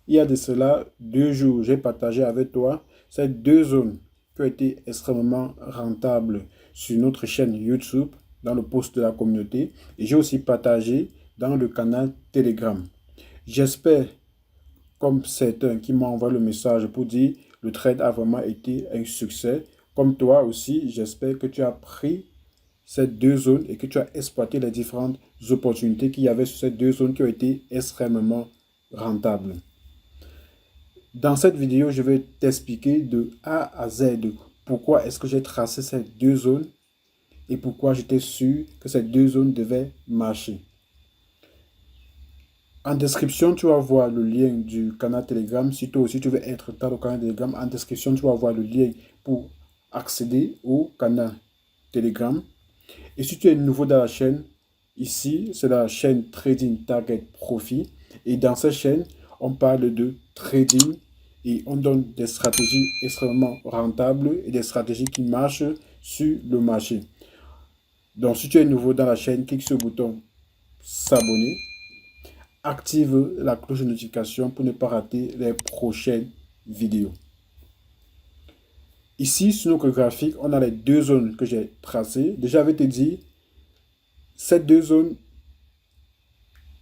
Il y a de cela 2 jours, j'ai partagé avec toi ces 2 zones qui ont été extrêmement rentables sur notre chaîne YouTube, dans le post de la communauté. Et j'ai aussi partagé dans le canal Telegram. J'espère, comme certains qui m'ont envoyé le message pour dire le trade a vraiment été un succès. Comme toi aussi, j'espère que tu as pris ces 2 zones et que tu as exploité les différentes opportunités qu'il y avait sur ces 2 zones qui ont été extrêmement rentables. Dans cette vidéo, je vais t'expliquer de A à Z pourquoi est-ce que j'ai tracé ces 2 zones et pourquoi j'étais sûr que ces 2 zones devaient marcher. En description, tu vas voir le lien du canal Telegram. Si toi aussi tu veux être dans le canal Telegram, en description, tu vas voir le lien pour accéder au canal Telegram. Et si tu es nouveau dans la chaîne, ici, c'est la chaîne Trading Target Profit. Et dans cette chaîne, on parle de trading et on donne des stratégies extrêmement rentables et des stratégies qui marchent sur le marché. Donc, si tu es nouveau dans la chaîne, clique sur le bouton s'abonner. Active la cloche de notification pour ne pas rater les prochaines vidéos. Ici, sur notre graphique, on a les 2 zones que j'ai tracées. Déjà, je vais te dire, ces 2 zones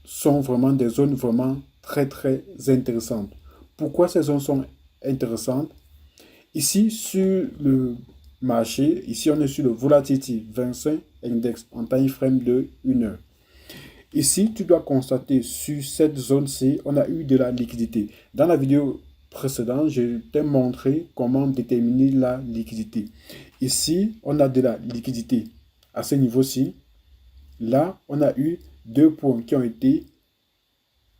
sont vraiment des zones vraiment très très intéressantes. Pourquoi ces zones sont intéressantes? Ici, sur le marché, ici on est sur le Volatility 25 Index en time frame de 1 heure. Ici, tu dois constater sur cette zone-ci, on a eu de la liquidité. Dans la vidéo précédente, je t'ai montré comment déterminer la liquidité. Ici, on a de la liquidité à ce niveau-ci. Là, on a eu 2 points qui ont été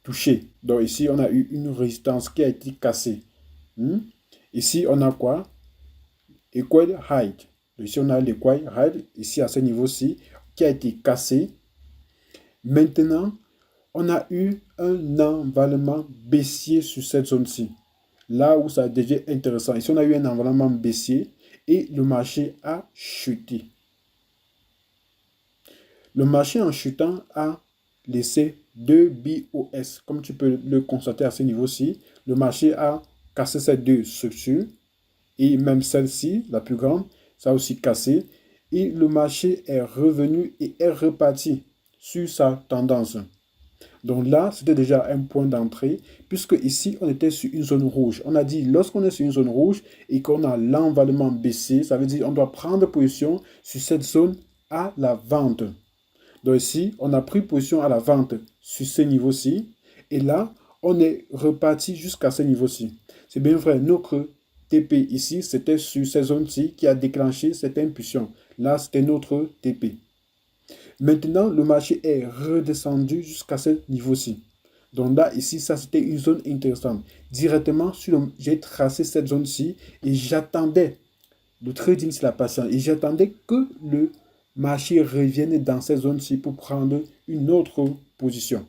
touchés. Donc ici, on a eu une résistance qui a été cassée. Ici, on a quoi? Equal height. Ici, on a l'equal height, ici à ce niveau-ci, qui a été cassé. Maintenant, on a eu un envalement baissier sur cette zone-ci. Là où ça devient intéressant. Ici, on a eu un envalement baissier et le marché a chuté. Le marché en chutant a laissé 2 BOS. Comme tu peux le constater à ce niveau-ci, le marché a cassé ces 2 structures et même celle-ci, la plus grande, ça a aussi cassé. Et le marché est revenu et est reparti sur sa tendance. Donc là, c'était déjà un point d'entrée, puisque ici, on était sur une zone rouge. On a dit, lorsqu'on est sur une zone rouge et qu'on a l'envalement baissé, ça veut dire qu'on doit prendre position sur cette zone à la vente. Donc ici, on a pris position à la vente sur ce niveau-ci. Et là, on est reparti jusqu'à ce niveau-ci. C'est bien vrai, notre TP ici, c'était sur cette zone-ci qui a déclenché cette impulsion. Là, c'était notre TP. Maintenant, le marché est redescendu jusqu'à ce niveau-ci. Donc là, ici, ça, c'était une zone intéressante. Directement, j'ai tracé cette zone-ci et j'attendais. Le trading, c'est la patience. Et j'attendais que le marché revienne dans cette zone-ci pour prendre une autre position.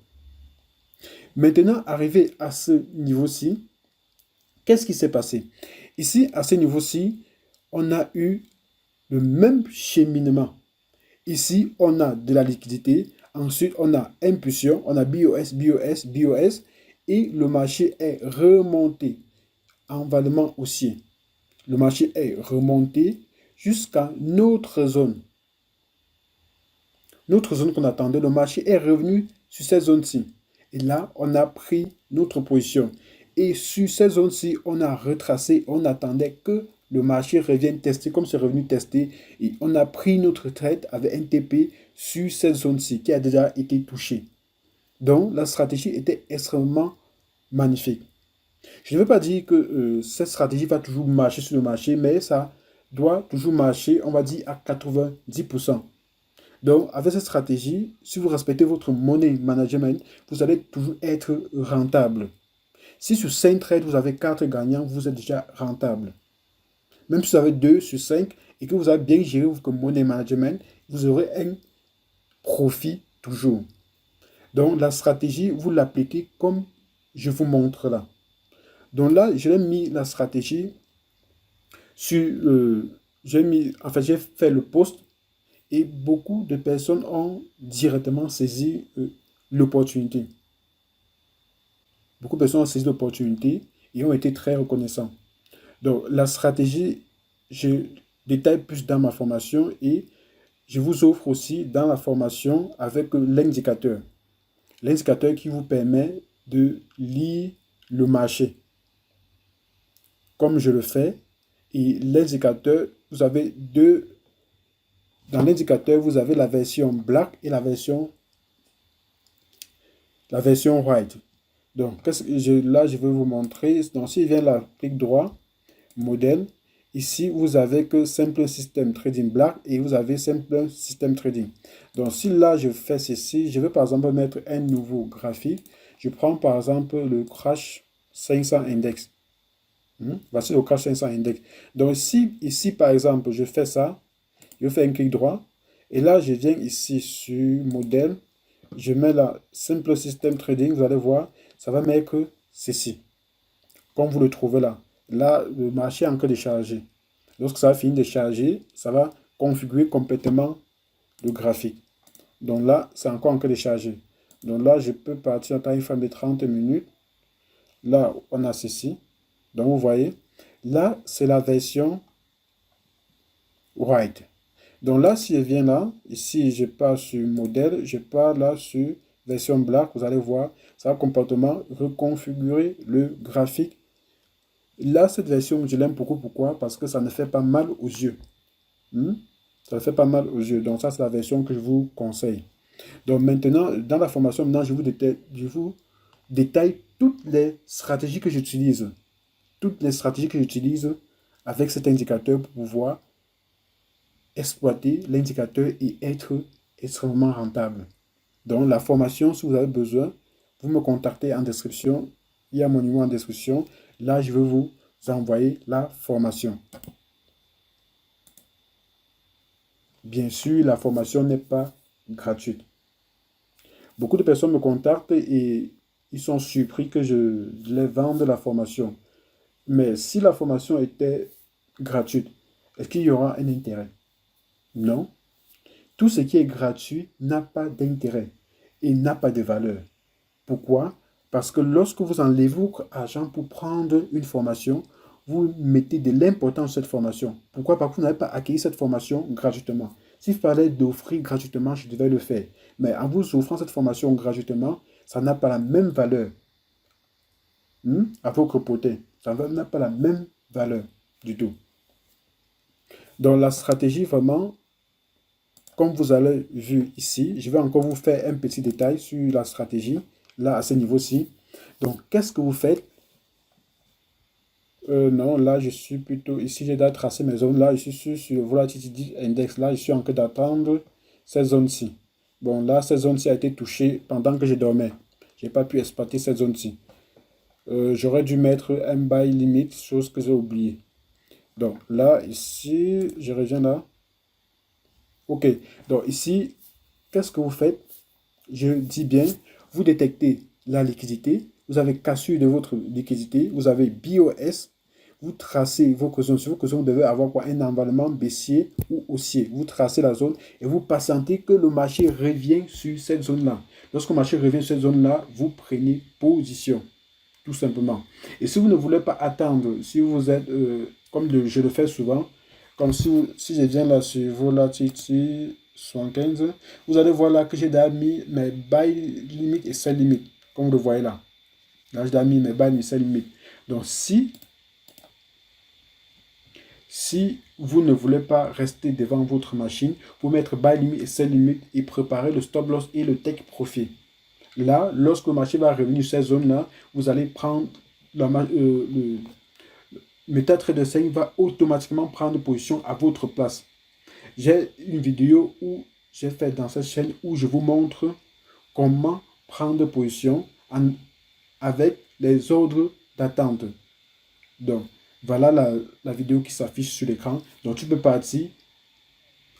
Maintenant, arrivé à ce niveau-ci, qu'est-ce qui s'est passé? Ici, à ce niveau-ci, on a eu le même cheminement. Ici, on a de la liquidité. Ensuite, on a impulsion. On a BOS, BOS, BOS. Et le marché est remonté. Envalement haussier. Le marché est remonté jusqu'à notre zone. Notre zone qu'on attendait, le marché est revenu sur cette zone-ci. Et là, on a pris notre position. Et sur cette zone-ci, on a retracé, on attendait que le marché revienne tester comme c'est revenu tester. Et on a pris notre trade avec un TP sur cette zone-ci qui a déjà été touchée. Donc, la stratégie était extrêmement magnifique. Je ne veux pas dire que cette stratégie va toujours marcher sur le marché, mais ça doit toujours marcher, on va dire, à 90%. Donc, avec cette stratégie, si vous respectez votre money management, vous allez toujours être rentable. Si sur 5 trades, vous avez 4 gagnants, vous êtes déjà rentable. Même si vous avez 2 sur 5 et que vous avez bien géré votre money management, vous aurez un profit toujours. Donc, la stratégie, vous l'appliquez comme je vous montre là. Donc là, j'ai mis la stratégie sur... j'ai fait le post et beaucoup de personnes ont directement saisi l'opportunité. Beaucoup de personnes ont saisi l'opportunité et ont été très reconnaissants. Donc, la stratégie, je détaille plus dans ma formation et je vous offre aussi dans la formation avec l'indicateur. L'indicateur qui vous permet de lire le marché comme je le fais. Et l'indicateur, vous avez deux. Dans l'indicateur, vous avez la version black et la version white. Donc, là, je vais vous montrer. Donc, si je viens là, clic droit, modèle. Ici, vous avez que Simple System Trading Black et vous avez Simple System Trading. Donc, si là, je fais ceci, je vais par exemple mettre un nouveau graphique. Je prends par exemple le Crash 500 Index. Voici le Crash 500 Index. Donc, si ici, par exemple, je fais ça, je fais un clic droit et là, je viens ici sur modèle. Je mets la Simple System Trading. Vous allez voir, ça va mettre ceci. Comme vous le trouvez là. Là, le marché est en train de charger. Lorsque ça va finir de charger, ça va configurer complètement le graphique. Donc là, c'est encore en train de charger. Donc là, je peux partir dans une frame de 30 minutes. Là, on a ceci. Donc vous voyez, là, c'est la version white. Donc là, si je viens là, ici, je pars sur modèle, je pars là sur version black. Vous allez voir, ça va complètement reconfigurer le graphique. Là, cette version, je l'aime beaucoup. Pourquoi? Parce que ça ne fait pas mal aux yeux. Ça ne fait pas mal aux yeux. Donc, ça, c'est la version que je vous conseille. Donc, maintenant, dans la formation, maintenant, je vous détaille toutes les stratégies que j'utilise. Toutes les stratégies que j'utilise avec cet indicateur pour pouvoir exploiter l'indicateur et être extrêmement rentable. Donc, la formation, si vous avez besoin, vous me contactez en description. Il y a mon numéro en description. Là, je vais vous envoyer la formation. Bien sûr, la formation n'est pas gratuite. Beaucoup de personnes me contactent et ils sont surpris que je les vende la formation. Mais si la formation était gratuite, est-ce qu'il y aura un intérêt? Non. Tout ce qui est gratuit n'a pas d'intérêt et n'a pas de valeur. Pourquoi? Parce que lorsque vous enlevez votre argent pour prendre une formation, vous mettez de l'importance sur cette formation. Pourquoi? Parce que vous n'avez pas acquis cette formation gratuitement. S'il fallait d'offrir gratuitement, je devais le faire. Mais en vous offrant cette formation gratuitement, ça n'a pas la même valeur à votre côté. Ça n'a pas la même valeur du tout. Donc la stratégie, vraiment, comme vous avez vu ici, je vais encore vous faire un petit détail sur la stratégie, là, à ce niveau-ci. Donc, qu'est-ce que vous faites? Non, là, je suis plutôt ici, j'ai déjà tracé mes zones. Là, je suis sur le Volatility Index. Là, je suis en train d'attendre cette zone-ci. Bon, là, cette zone-ci a été touchée pendant que je dormais. Je n'ai pas pu exploiter cette zone-ci. J'aurais dû mettre un buy limit, chose que j'ai oublié. Donc, là, ici, je reviens là. OK. Donc, ici, qu'est-ce que vous faites? Je dis bien, vous détectez la liquidité. Vous avez cassure de votre liquidité. Vous avez BOS. Vous tracez vos zones. Sur vos zones, vous devez avoir quoi? Un environnement baissier ou haussier. Vous tracez la zone et vous patientez que le marché revienne sur cette zone-là. Lorsque le marché revient sur cette zone-là, vous prenez position. Tout simplement. Et si vous ne voulez pas attendre, si vous êtes, comme je le fais souvent, comme si je viens là sur Volatility 75, vous allez voir là que j'ai déjà mis mes buy limite et sell limite, comme vous le voyez là. Là, j'ai déjà mis mes buy limite et sell limite. Donc, si vous ne voulez pas rester devant votre machine, vous mettre buy limite et sell limite et préparer le stop loss et le take profit. Là, lorsque le marché va revenir sur cette zone-là, vous allez prendre le MetaTrader 5 va automatiquement prendre position à votre place. J'ai une vidéo où j'ai fait dans cette chaîne où je vous montre comment prendre position avec les ordres d'attente. Donc, voilà la vidéo qui s'affiche sur l'écran. Donc, tu peux partir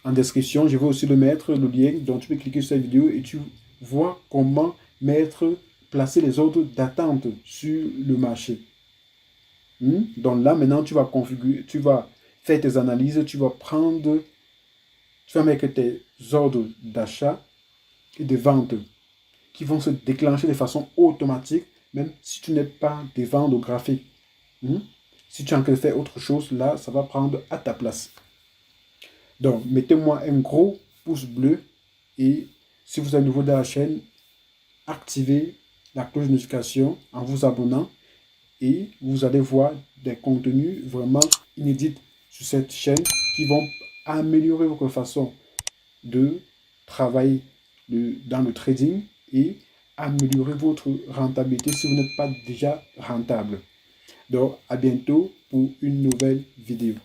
en description. Je vais aussi le mettre, le lien. Donc, tu peux cliquer sur cette vidéo et tu vois comment placer les ordres d'attente sur le marché. Donc là, maintenant, tu vas configurer, tu vas faire tes analyses, tu vas mettre tes ordres d'achat et de vente qui vont se déclencher de façon automatique même si tu n'es pas des ventes graphiques. Si tu es en train de faire autre chose, là, ça va prendre à ta place. Donc, mettez-moi un gros pouce bleu et si vous êtes nouveau dans la chaîne, activez la cloche de notification en vous abonnant et vous allez voir des contenus vraiment inédits sur cette chaîne qui vont améliorer votre façon de travailler dans le trading et améliorer votre rentabilité si vous n'êtes pas déjà rentable. Donc, à bientôt pour une nouvelle vidéo.